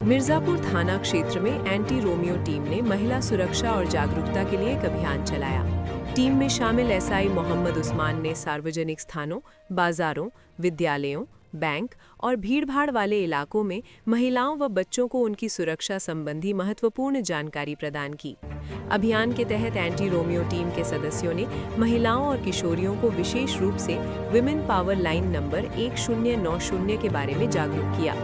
मिर्जापुर थाना क्षेत्र में एंटी रोमियो टीम ने महिला सुरक्षा और जागरूकता के लिए एक अभियान चलाया। टीम में शामिल एसआई मोहम्मद उस्मान ने सार्वजनिक स्थानों, बाजारों, विद्यालयों, बैंक और भीड़भाड़ वाले इलाकों में महिलाओं व बच्चों को उनकी सुरक्षा संबंधी महत्वपूर्ण जानकारी प्रदान की। अभियान के तहत एंटी रोमियो टीम के सदस्यों ने महिलाओं और किशोरियों को विशेष रूप से विमेन पावर लाइन नंबर 1090 के बारे में जागरूक किया।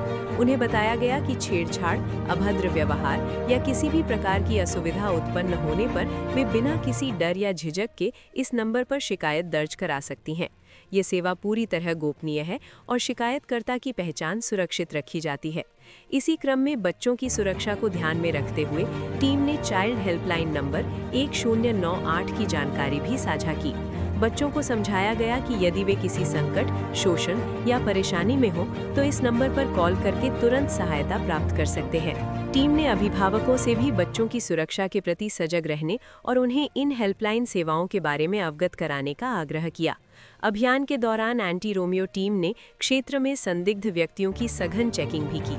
उन्हें बताया गया कि छेड़छाड़, अभद्र व्यवहार या किसी भी प्रकार की असुविधा उत्पन्न होने पर वे बिना किसी डर या झिझक के इस नंबर पर शिकायत दर्ज करा सकती हैं। ये सेवा पूरी तरह गोपनीय है और शिकायतकर्ता की पहचान सुरक्षित रखी जाती है। इसी क्रम में बच्चों की सुरक्षा को ध्यान में रखते हुए टीम ने चाइल्ड हेल्पलाइन नंबर 1098 की जानकारी भी साझा की। बच्चों को समझाया गया कि यदि वे किसी संकट, शोषण या परेशानी में हो तो इस नंबर पर कॉल करके तुरंत सहायता प्राप्त कर सकते हैं। टीम ने अभिभावकों से भी बच्चों की सुरक्षा के प्रति सजग रहने और उन्हें इन हेल्पलाइन सेवाओं के बारे में अवगत कराने का आग्रह किया। अभियान के दौरान एंटी रोमियो टीम ने क्षेत्र में संदिग्ध व्यक्तियों की सघन चेकिंग भी की।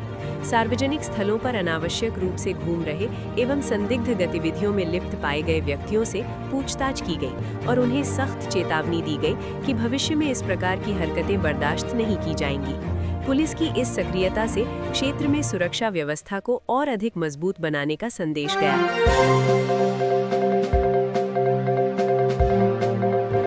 सार्वजनिक स्थलों पर अनावश्यक रूप से घूम रहे एवं संदिग्ध गतिविधियों में लिप्त पाए गए व्यक्तियों से पूछताछ की गई और उन्हें सख्त चेतावनी दी गई कि भविष्य में इस प्रकार की हरकतें बर्दाश्त नहीं की जाएंगी। पुलिस की इस सक्रियता से क्षेत्र में सुरक्षा व्यवस्था को और अधिक मजबूत बनाने का संदेश गया।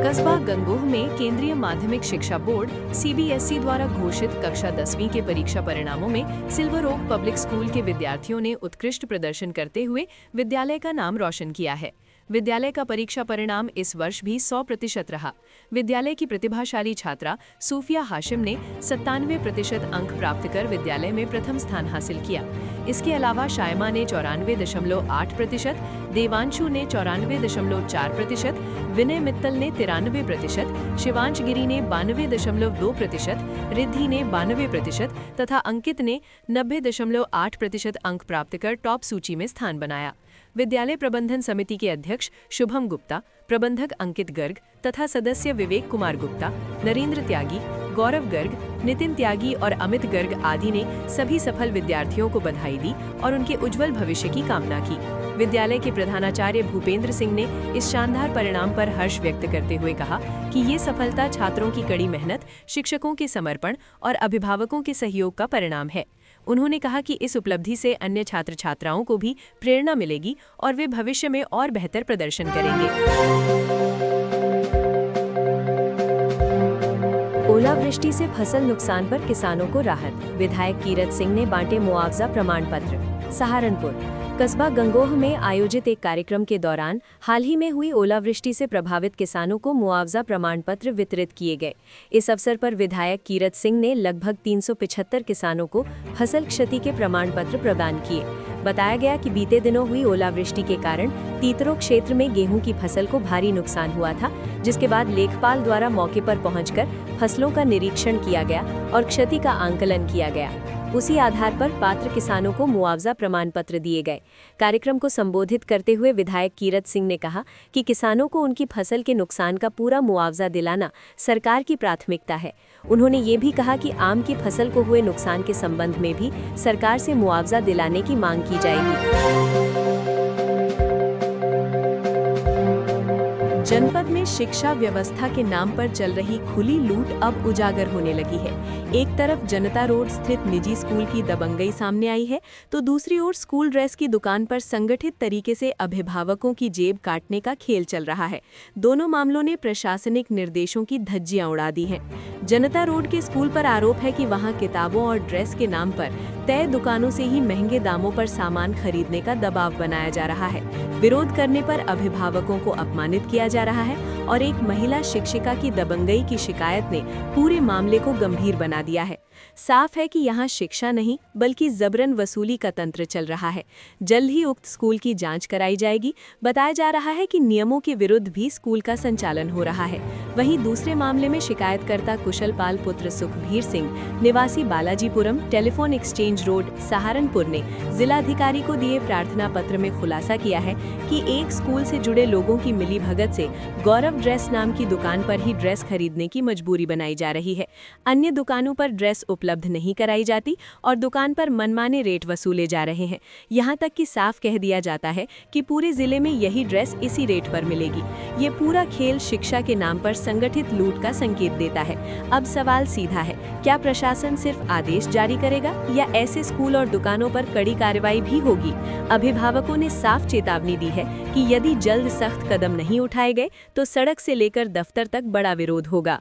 कस्बा गंगोह में केंद्रीय माध्यमिक शिक्षा बोर्ड सीबीएसई द्वारा घोषित कक्षा 10वीं के परीक्षा परिणामों में सिल्वर ओक पब्लिक स्कूल के विद्यार्थियों ने उत्कृष्ट प्रदर्शन करते हुए विद्यालय का नाम रोशन किया है। विद्यालय का परीक्षा परिणाम इस वर्ष भी 100% रहा। विद्यालय की प्रतिभाशाली छात्रा सूफिया हाशिम ने 97% अंक प्राप्त कर विद्यालय में प्रथम स्थान हासिल किया। इसके अलावा शायमा ने 94.8%, देवांशु ने 94.4%, विनय मित्तल ने 93%, शिवांश गिरी ने 92.2%, रिद्धि ने 92% तथा अंकित ने 90.8% अंक प्राप्त कर टॉप सूची में स्थान बनाया। विद्यालय प्रबंधन समिति के अध्यक्ष शुभम गुप्ता, प्रबंधक अंकित गर्ग तथा सदस्य विवेक कुमार गुप्ता, नरेंद्र त्यागी, गौरव गर्ग, नितिन त्यागी और अमित गर्ग आदि ने सभी सफल विद्यार्थियों को बधाई दी और उनके उज्जवल भविष्य की कामना की। विद्यालय के प्रधानाचार्य भूपेंद्र सिंह ने इस शानदार परिणाम पर हर्ष व्यक्त करते हुए कहा कि ये सफलता छात्रों की कड़ी मेहनत, शिक्षकों के समर्पण और अभिभावकों के सहयोग का परिणाम है। उन्होंने कहा कि इस उपलब्धि से अन्य छात्र छात्राओं को भी प्रेरणा मिलेगी और वे भविष्य में और बेहतर प्रदर्शन करेंगे। ओलावृष्टि से फसल नुकसान पर किसानों को राहत, विधायक कीरत सिंह ने बांटे मुआवजा प्रमाण पत्र। सहारनपुर कस्बा गंगोह में आयोजित एक कार्यक्रम के दौरान हाल ही में हुई ओलावृष्टि से प्रभावित किसानों को मुआवजा प्रमाण पत्र वितरित किए गए। इस अवसर पर विधायक कीरत सिंह ने लगभग 375 किसानों को फसल क्षति के प्रमाण पत्र प्रदान किए। बताया गया कि बीते दिनों हुई ओलावृष्टि के कारण तीतरो क्षेत्र में गेहूं की फसल को भारी नुकसान हुआ था, जिसके बाद लेखपाल द्वारा मौके पर पहुंचकर फसलों का निरीक्षण किया गया और क्षति का आंकलन किया गया। उसी आधार पर पात्र किसानों को मुआवजा प्रमाण पत्र दिए गए। कार्यक्रम को संबोधित करते हुए विधायक कीरत सिंह ने कहा कि किसानों को उनकी फसल के नुकसान का पूरा मुआवजा दिलाना सरकार की प्राथमिकता है। उन्होंने ये भी कहा कि आम की फसल को हुए नुकसान के संबंध में भी सरकार से मुआवजा दिलाने की मांग की जाएगी। जनपद में शिक्षा व्यवस्था के नाम पर चल रही खुली लूट अब उजागर होने लगी है। एक तरफ जनता रोड स्थित निजी स्कूल की दबंगई सामने आई है, तो दूसरी ओर स्कूल ड्रेस की दुकान पर संगठित तरीके से अभिभावकों की जेब काटने का खेल चल रहा है। दोनों मामलों ने प्रशासनिक निर्देशों की धज्जियां उड़ा दी हैं। जनता रोड के स्कूल पर आरोप है कि वहां किताबों और ड्रेस के नाम पर तय दुकानों से ही महंगे दामों पर सामान खरीदने का दबाव बनाया जा रहा है। विरोध करने पर अभिभावकों को अपमानित किया जा रहा है और एक महिला शिक्षिका की दबंगई की शिकायत ने पूरे मामले को गंभीर बना दिया है। साफ है कि यहाँ शिक्षा नहीं बल्कि जबरन वसूली का तंत्र चल रहा है। जल्द ही उक्त स्कूल की जांच कराई जाएगी। बताया जा रहा है कि नियमों के विरुद्ध भी स्कूल का संचालन हो रहा है। वहीं दूसरे मामले में शिकायतकर्ता कुशल पाल पुत्र सुखबीर सिंह निवासी Balajipuram telephone exchange road Saharanpur ने जिलाधिकारी को दिए प्रार्थना पत्र में खुलासा किया है कि एक स्कूल से जुड़े लोगों की मिलीभगत से गौरव ड्रेस नाम की दुकान पर ही ड्रेस खरीदने की मजबूरी बनाई जा रही है। अन्य दुकानों पर ड्रेस उपलब्ध नहीं कराई जाती और दुकान पर मनमाने रेट वसूले जा रहे हैं। यहाँ तक कि साफ कह दिया जाता है कि पूरे जिले में यही ड्रेस इसी रेट पर मिलेगी। ये पूरा खेल शिक्षा के नाम पर संगठित लूट का संकेत देता है। अब सवाल सीधा है, क्या प्रशासन सिर्फ आदेश जारी करेगा या ऐसे स्कूल और दुकानों पर कड़ी कार्रवाई भी होगी? अभिभावकों ने साफ चेतावनी दी है कि यदि जल्द सख्त कदम नहीं उठाए गए तो सड़क से लेकर दफ्तर तक बड़ा विरोध होगा।